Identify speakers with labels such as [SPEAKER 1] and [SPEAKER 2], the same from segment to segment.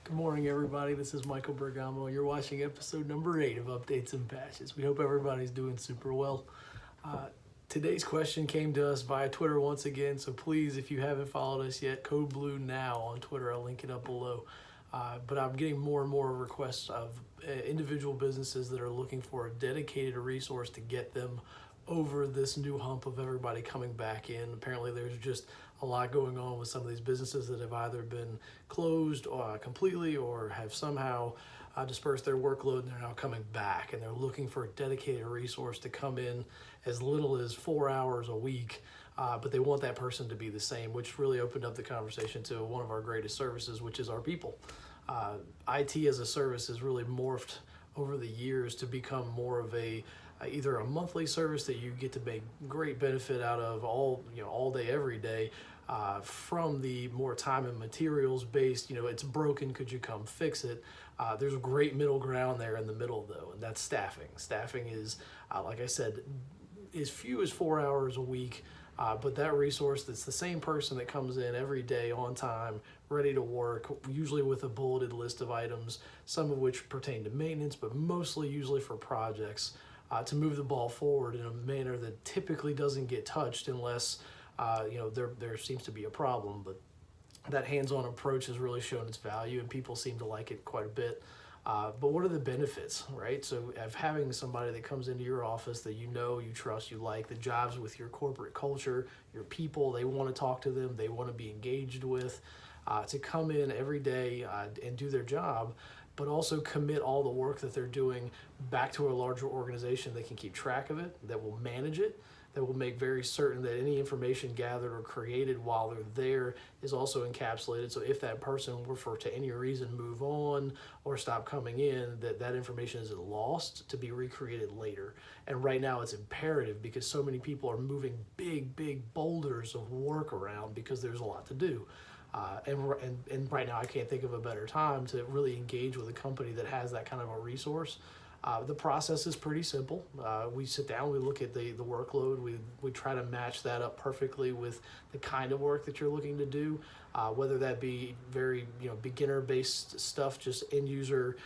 [SPEAKER 1] Good morning, everybody. This is Michael Bergamo. You're watching episode number 8 of Updates and Patches. We hope everybody's doing super well. Today's question came to us via Twitter once again, so please, if you haven't followed us yet, Code Blue Now on Twitter. I'll link it up below. But I'm getting more and more requests of individual businesses that are looking for a dedicated resource to get them over this new hump of everybody coming back in. Apparently there's just a lot going on with some of these businesses that have either been closed completely or have somehow dispersed their workload, and they're now coming back, and they're looking for a dedicated resource to come in as little as 4 hours a week. But they want that person to be the same, which really opened up the conversation to one of our greatest services, which is our people. IT as a service has really morphed over the years to become more of either a monthly service that you get to make great benefit out of all day, every day, from the more time and materials based, it's broken, could you come fix it? There's a great middle ground there in the middle though, and that's staffing. Staffing is, like I said, as few as 4 hours a week, but that resource that's the same person that comes in every day on time, ready to work, usually with a bulleted list of items, some of which pertain to maintenance, but mostly usually for projects, to move the ball forward in a manner that typically doesn't get touched unless there seems to be a problem. But that hands-on approach has really shown its value, and people seem to like it quite a bit. But what are the benefits, right? So of having somebody that comes into your office that you know, you trust, you like, that jives with your corporate culture, your people, they want to talk to them, they want to be engaged with, to come in every day and do their job, but also commit all the work that they're doing back to a larger organization that can keep track of it, that will manage it, that will make very certain that any information gathered or created while they're there is also encapsulated. So if that person were for to any reason move on or stop coming in, that information isn't lost to be recreated later. And right now it's imperative because so many people are moving big boulders of work around because there's a lot to do. And right now I can't think of a better time to really engage with a company that has that kind of a resource. The process is pretty simple. We sit down, we look at the workload, we try to match that up perfectly with the kind of work that you're looking to do, whether that be very beginner-based stuff, just end-user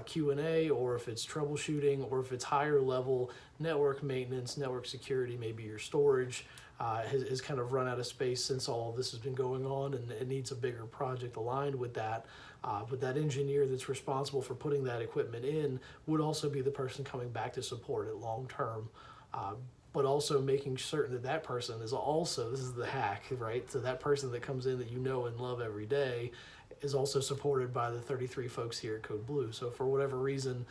[SPEAKER 1] Q&A, or if it's troubleshooting, or if it's higher level network maintenance, network security, maybe your storage has kind of run out of space since all of this has been going on, and it needs a bigger project aligned with that. But that engineer that's responsible for putting that equipment in would also be the person coming back to support it long term. But also making certain that person is also, this is the hack, right? So that person that comes in that you know and love every day is also supported by the 33 folks here at Code Blue. So for whatever reason,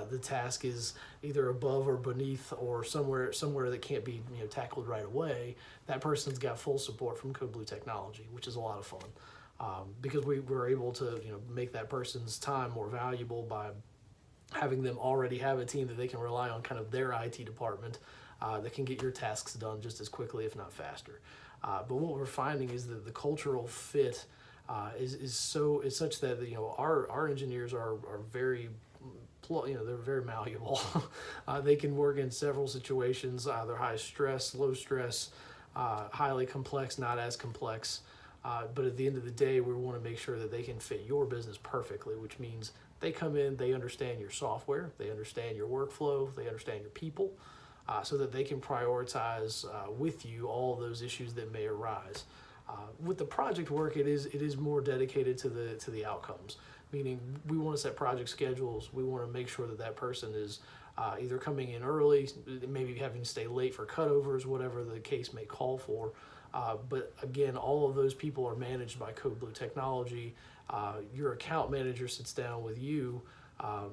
[SPEAKER 1] the task is either above or beneath or somewhere that can't be tackled right away, that person's got full support from Code Blue Technology, which is a lot of fun. Because we were able to make that person's time more valuable by having them already have a team that they can rely on, kind of their IT department, that can get your tasks done just as quickly, if not faster. But what we're finding is that the cultural fit is such that our engineers are very they're very malleable. They can work in several situations, either high stress, low stress, highly complex, not as complex. But at the end of the day, we want to make sure that they can fit your business perfectly, which means they come in, they understand your software, they understand your workflow, they understand your people, so that they can prioritize with you all those issues that may arise. With the project work, it is more dedicated to the outcomes, meaning we want to set project schedules. We want to make sure that person is either coming in early, maybe having to stay late for cutovers, whatever the case may call for. But again, all of those people are managed by Code Blue Technology. Your account manager sits down with you,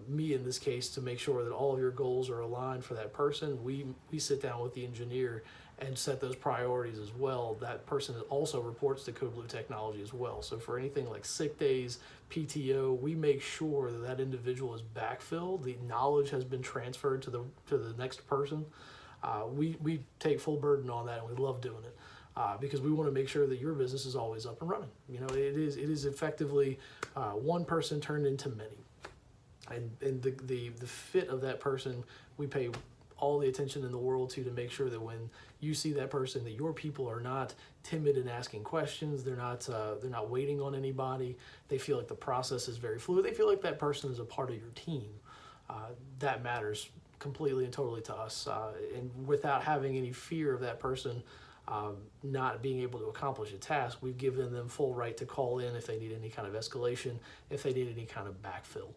[SPEAKER 1] me in this case, to make sure that all of your goals are aligned for that person. We sit down with the engineer and set those priorities as well. That person also reports to Code Blue Technology as well. So for anything like sick days, PTO, we make sure that individual is backfilled, the knowledge has been transferred to the next person. We take full burden on that, and we love doing it. Because we want to make sure that your business is always up and running. It is effectively one person turned into many, and the fit of that person, we pay all the attention in the world to make sure that when you see that person, that your people are not timid in asking questions. They're not waiting on anybody. They feel like the process is very fluid. They feel like that person is a part of your team. That matters completely and totally to us. And without having any fear of that person not being able to accomplish a task, we've given them full right to call in if they need any kind of escalation, if they need any kind of backfill.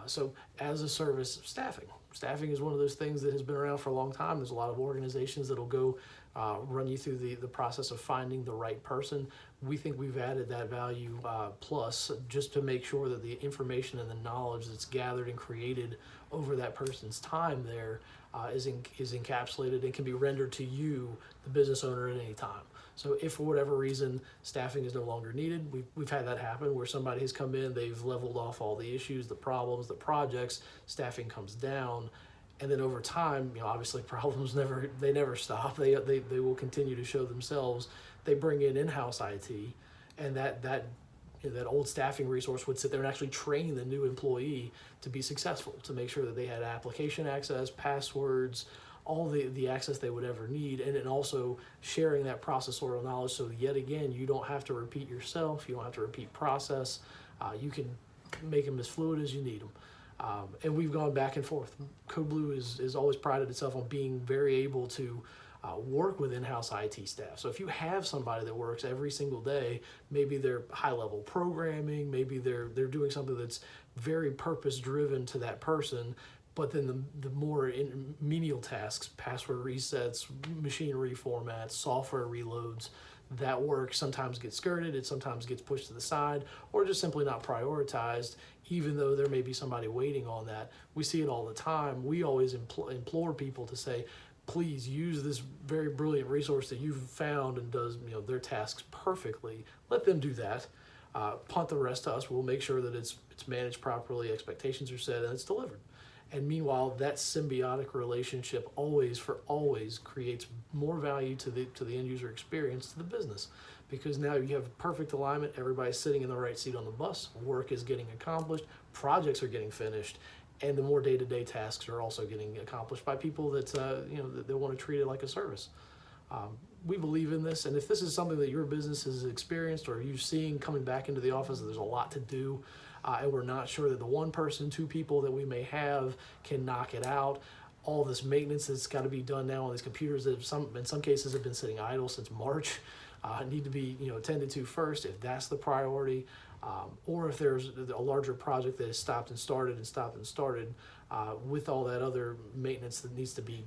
[SPEAKER 1] So as a service, staffing is one of those things that has been around for a long time. There's a lot of organizations that'll go run you through the process of finding the right person. We think we've added that value plus just to make sure that the information and the knowledge that's gathered and created over that person's time there is encapsulated and can be rendered to you, the business owner, at any time. So if for whatever reason staffing is no longer needed, we've had that happen where somebody has come in, they've leveled off all the issues, the problems, the projects, staffing comes down, and then over time, obviously problems never stop. They will continue to show themselves. They bring in-house IT, and that old staffing resource would sit there and actually train the new employee to be successful, to make sure that they had application access, passwords, all the access they would ever need, and then also sharing that processorial knowledge so yet again you don't have to repeat yourself, you don't have to repeat process, you can make them as fluid as you need them. And we've gone back and forth. Code Blue is always prided itself on being very able to work with in-house IT staff. So if you have somebody that works every single day, maybe they're high-level programming, maybe they're doing something that's very purpose-driven to that person, but then the more menial tasks, password resets, machine reformats, software reloads, that work sometimes gets skirted, it sometimes gets pushed to the side, or just simply not prioritized, even though there may be somebody waiting on that. We see it all the time. We always implore people to say, please use this very brilliant resource that you've found and does their tasks perfectly. Let them do that. Punt the rest to us. We'll make sure that it's managed properly, expectations are set, and it's delivered. And meanwhile, that symbiotic relationship always creates more value to the end user experience, to the business, because now you have perfect alignment. Everybody's sitting in the right seat on the bus. Work is getting accomplished. Projects are getting finished, and the more day-to-day tasks are also getting accomplished by people that that they want to treat it like a service. We believe in this, and if this is something that your business has experienced or you're seeing coming back into the office, there's a lot to do. And we're not sure that the one person, two people that we may have can knock it out. All this maintenance that's got to be done now on these computers that in some cases have been sitting idle since March need to be attended to first, if that's the priority, or if there's a larger project that has stopped and started with all that other maintenance that needs to be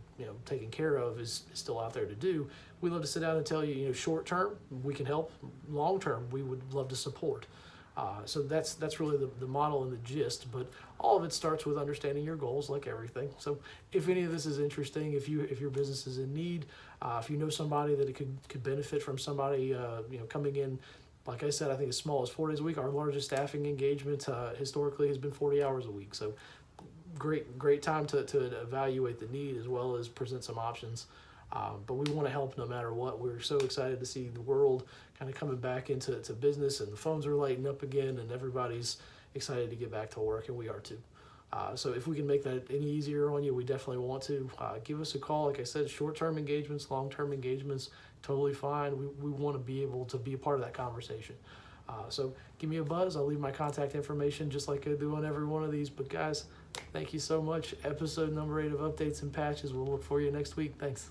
[SPEAKER 1] taken care of is still out there to do. We love to sit down and tell you, short term we can help, long term we would love to support. So that's really the model and the gist, but all of it starts with understanding your goals, like everything. So if any of this is interesting, if your business is in need, if you know somebody that it could benefit from somebody coming in, like I said, I think as small as 4 days a week. Our largest staffing engagement historically has been 40 hours a week. So great time to evaluate the need as well as present some options. But we want to help no matter what. We're so excited to see the world kind of coming back into business, and the phones are lighting up again, and everybody's excited to get back to work, and we are too. So if we can make that any easier on you, we definitely want to. Give us a call. Like I said, short-term engagements, long-term engagements, totally fine. We want to be able to be a part of that conversation. So give me a buzz. I'll leave my contact information just like I do on every one of these. But guys, thank you so much. Episode number 8 of Updates and Patches. We'll look for you next week. Thanks.